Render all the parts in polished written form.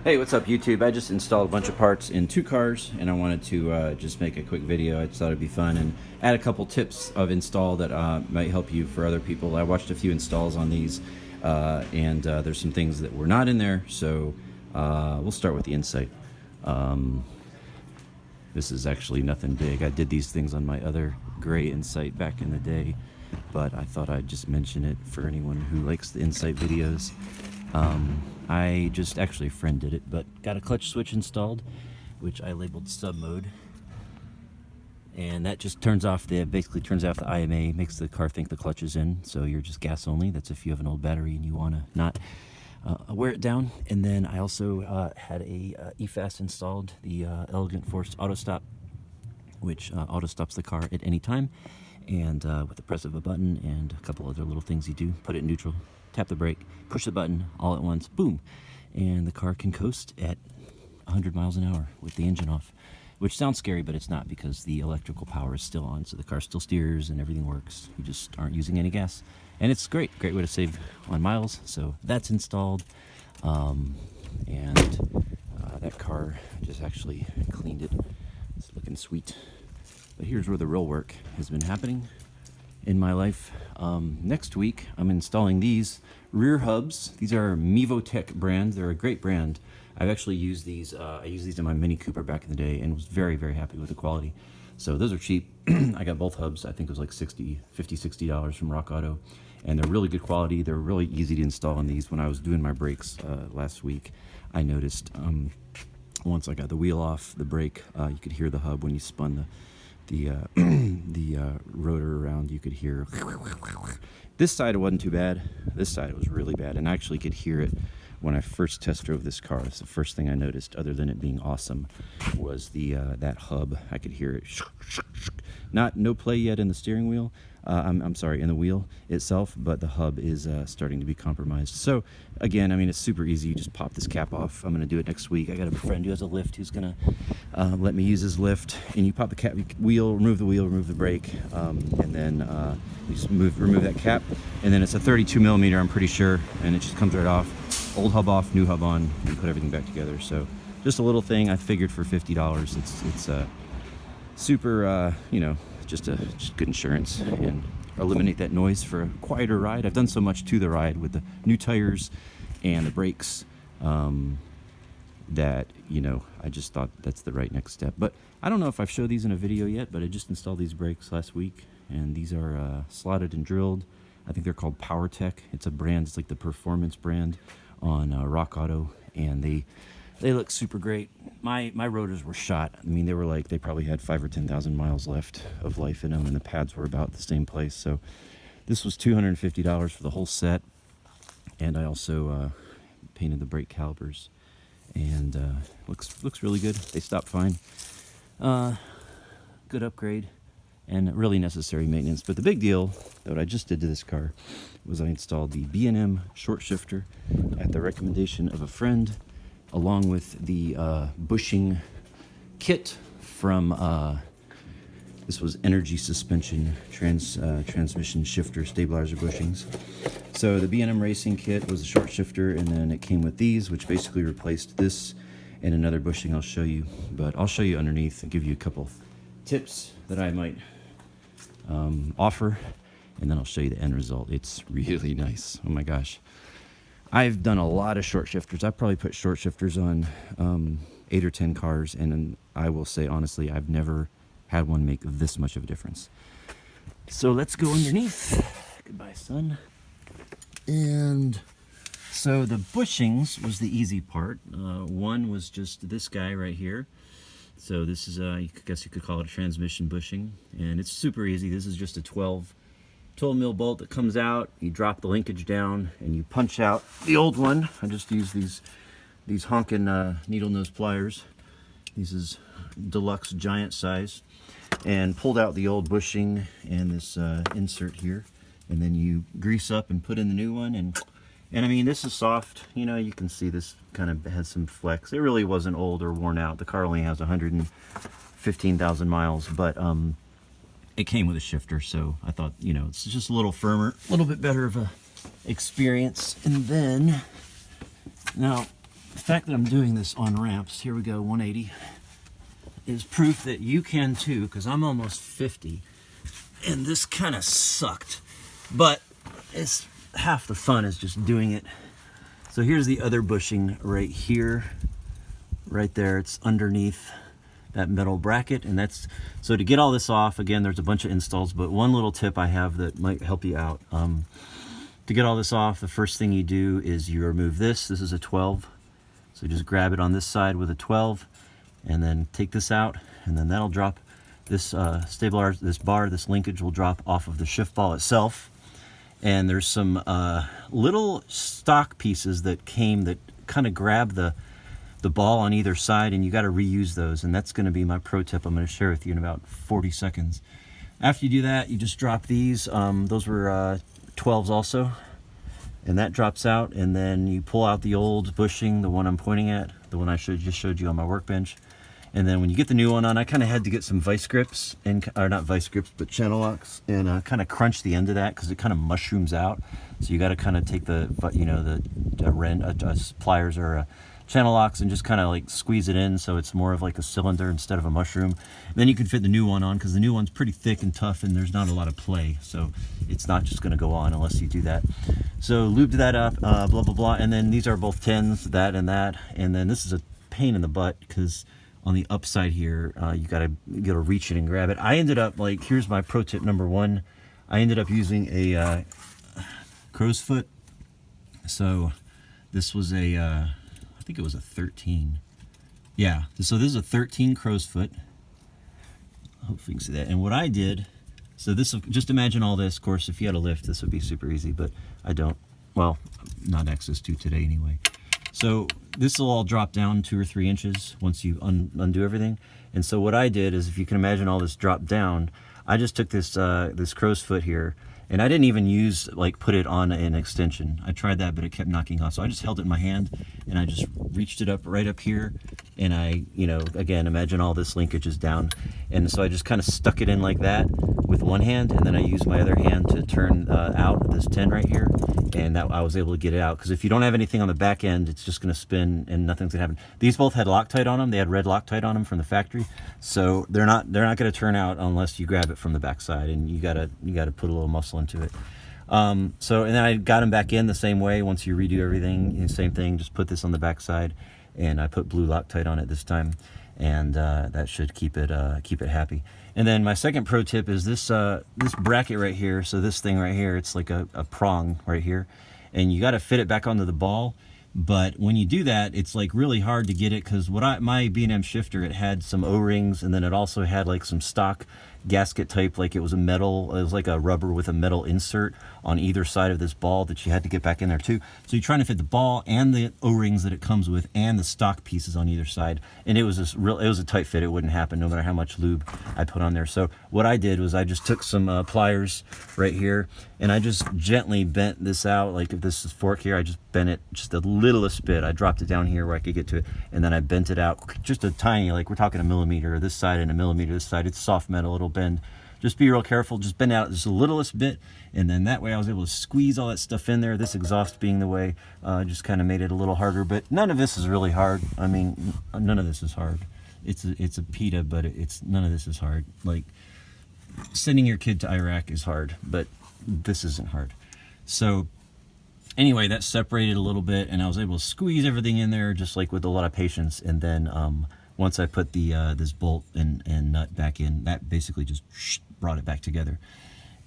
Hey, what's up YouTube? I just installed a bunch of parts in two cars and I wanted to just make a quick video. I just thought it'd be fun and add a couple tips of install that might help you for other people. I watched a few installs on these and there's some things that were not in there, so we'll start with the Insight. This is actually nothing big. I did these things on my other gray Insight back in the day, but I thought I'd just mention it for anyone who likes the Insight videos. I just actually a friend did it, but got a clutch switch installed, which I labeled sub mode, and that just basically turns off the IMA, makes the car think the clutch is in, so you're just gas only. That's if you have an old battery and you want to not wear it down. And then I also had a EFAS installed, the Elegant Force Auto Stop, which auto stops the car at any time, and with the press of a button and a couple other little things you do, put it in neutral, tap the brake, push the button all at once, boom, and the car can coast at 100 miles an hour with the engine off, which sounds scary, but it's not, because the electrical power is still on, so the car still steers and everything works. You just aren't using any gas, and it's great way to save on miles. So that's installed, and that car, I just actually cleaned it. It's looking sweet. But here's where the real work has been happening in my life. Next week I'm installing these rear hubs. These are Mevotech brand. They're a great brand. I've actually used these. I used these in my Mini Cooper back in the day and was very happy with the quality. So those are cheap. I got both hubs. I think it was like $60 from Rock Auto, and they're really good quality. They're really easy to install on these. When I was doing my brakes last week, I noticed once I got the wheel off the brake, you could hear the hub when you spun the rotor around. You could hear. This side it wasn't too bad. This side it was really bad, and I actually could hear it when I first test drove this car. It's the first thing I noticed, other than it being awesome, was the that hub. I could hear it. No play yet in the steering wheel. I'm sorry, in the wheel itself, but the hub is starting to be compromised. So again, I mean, it's super easy. You just pop this cap off. I'm gonna do it next week. I got a friend who has a lift who's gonna let me use his lift, and you pop the cap, remove the brake, and then you just remove that cap, and then it's a 32 millimeter, I'm pretty sure, and it just comes right off. Old hub off, new hub on, and put everything back together. So just a little thing. I figured for $50, it's super, you know, just good insurance, and eliminate that noise for a quieter ride. I've done so much to the ride with the new tires and the brakes that, you know, I just thought that's the right next step. But I don't know if I've showed these in a video yet, but I just installed these brakes last week, and these are slotted and drilled. I think they're called PowerTech. It's a brand, it's like the performance brand on Rock Auto, and they look super great. My rotors were shot. I mean, they probably had 5,000 or 10,000 miles left of life in them, and the pads were about the same place. So this was $250 for the whole set, and I also painted the brake calipers, and looks really good. They stopped fine. Good upgrade, and really necessary maintenance. But the big deal that I just did to this car was I installed the B&M short shifter at the recommendation of a friend, along with the bushing kit from this was Energy Suspension transmission shifter stabilizer bushings. So the B&M racing kit was a short shifter, and then it came with these, which basically replaced this and another bushing I'll show you. But I'll show you underneath and give you a couple tips that I might offer, and then I'll show you the end result. It's really nice. Oh my gosh. I've done a lot of short shifters. I've probably put short shifters on 8 or 10 cars, and I will say honestly, I've never had one make this much of a difference. So let's go underneath. Goodbye, son. And so the bushings was the easy part. One was just this guy right here. So this is, I guess you could call it a transmission bushing, and it's super easy. This is just a 12 mil bolt that comes out. You drop the linkage down and you punch out the old one. I just use these honking needle nose pliers. These is deluxe giant size, and pulled out the old bushing and this insert here, and then you grease up and put in the new one, and I mean, this is soft. You know, you can see this kind of has some flex. It really wasn't old or worn out. The car only has 115,000 miles, but it came with a shifter, so I thought, you know, it's just a little firmer, a little bit better of a experience. And then, now, the fact that I'm doing this on ramps, here we go, 180, is proof that you can too, because I'm almost 50, and this kind of sucked. But it's half the fun is just doing it. So here's the other bushing right here, right there. It's underneath that metal bracket, and that's so to get all this off. Again, there's a bunch of installs, but one little tip I have that might help you out. To get all this off, the first thing you do is you remove this. This is a 12, so just grab it on this side with a 12, and then take this out, and then that'll drop this stabilizer, this bar, this linkage will drop off of the shift ball itself. And there's some little stock pieces that came that kind of grab the ball on either side, and you got to reuse those. And that's going to be my pro tip I'm going to share with you in about 40 seconds. After you do that, you just drop these. Those were 12s also, and that drops out. And then you pull out the old bushing, the one I'm pointing at, the one I just showed you on my workbench. And then when you get the new one on, I kind of had to get some vice grips, or not vice grips, but channel locks, and kind of crunch the end of that because it kind of mushrooms out. So you got to kind of take the, pliers or channel locks and just kind of like squeeze it in so it's more of like a cylinder instead of a mushroom. And then you can fit the new one on because the new one's pretty thick and tough, and there's not a lot of play. So it's not just going to go on unless you do that. So lubed that up, blah, blah, blah. And then these are both 10s, that and that. And then this is a pain in the butt because on the upside here, you gotta reach it and grab it. I ended up, like, here's my pro tip number one. I ended up using a crow's foot. So this was a, I think it was a 13. Yeah, so this is a 13 crow's foot. Hopefully you can see that. And what I did, so this, just imagine all this. Of course, if you had a lift, this would be super easy, but I don't. Well, not access to today anyway. So this will all drop down 2 or 3 inches once you undo everything. And so what I did is, if you can imagine all this drop down, I just took this this crow's foot here, and I didn't even use, like, put it on an extension. I tried that, but it kept knocking off. So I just held it in my hand, and I just reached it up right up here. And I, again, imagine all this linkage is down. And so I just kind of stuck it in like that with one hand, and then I used my other hand to turn out this 10 right here. And that I was able to get it out. Because if you don't have anything on the back end, it's just going to spin and nothing's going to happen. These both had Loctite on them. They had red Loctite on them from the factory. So they're not going to turn out unless you grab it from the back side, and you gotta put a little muscle into it. And then I got them back in the same way. Once you redo everything, same thing, just put this on the back side, and I put blue Loctite on it this time, and that should keep it happy. And then my second pro tip is this bracket right here. So this thing right here, it's like a prong right here, and you got to fit it back onto the ball. But when you do that, it's like really hard to get it, because my B&M shifter, it had some O-rings, and then it also had like some stock gasket type, like it was like a rubber with a metal insert on either side of this ball that you had to get back in there too. So you're trying to fit the ball and the O-rings that it comes with and the stock pieces on either side, and it was a tight fit. It wouldn't happen no matter how much lube I put on there. So what I did was I just took some pliers right here, and I just gently bent this out. Like if this is fork here, I just bent it just the littlest bit. I dropped it down here where I could get to it, and then I bent it out just a tiny, like we're talking a millimeter this side and a millimeter this side. It's soft metal, it'll bend. Just be real careful, just bend out just the littlest bit, and then that way I was able to squeeze all that stuff in there. This exhaust being the way just kind of made it a little harder, but none of this is really hard. I mean, none of this is hard. It's a PETA, but none of this is hard. Like sending your kid to Iraq is hard, but this isn't hard. So anyway, that separated a little bit, and I was able to squeeze everything in there just like with a lot of patience. And then once I put the this bolt and nut back in, that basically just brought it back together.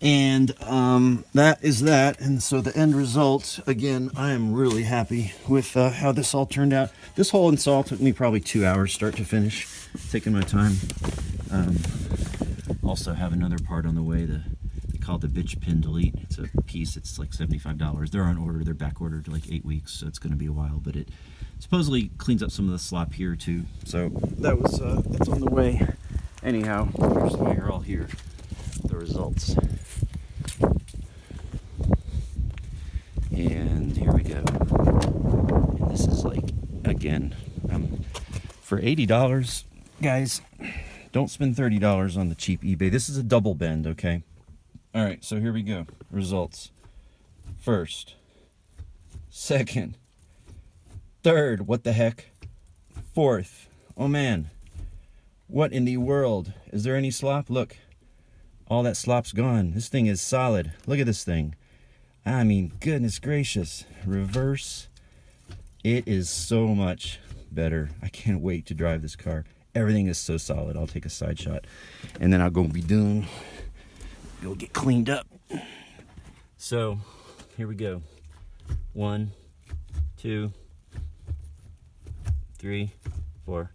And that is that. And so the end result, again, I am really happy with how this all turned out. This whole install took me probably 2 hours start to finish, taking my time. Also have another part on the way, they call it the bitch pin delete. It's a piece, it's like $75. They're on order, they're back ordered to like 8 weeks, so it's going to be a while, but it supposedly cleans up some of the slop here too. So that's on the way. Anyhow, here's why you're all here, the results. And here we go. And this is like, again, for $80, guys, don't spend $30 on the cheap eBay. This is a double bend, okay? All right, so here we go. Results. First, second, Third, what the heck? Fourth, oh man, what in the world? Is there any slop? Look, all that slop's gone. This thing is solid. Look at this thing. I mean, goodness gracious. Reverse. It is so much better. I can't wait to drive this car. Everything is so solid. I'll take a side shot and then I'll go be done. Go get cleaned up. So here we go. 1, 2, 3, 4.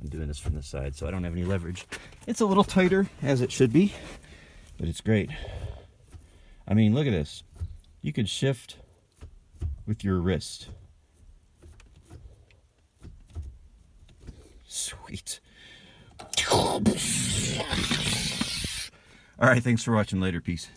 I'm doing this from the side so I don't have any leverage. It's a little tighter as it should be, but it's great. I mean, look at this. You could shift with your wrist. Sweet. All right, thanks for watching. Later, peace.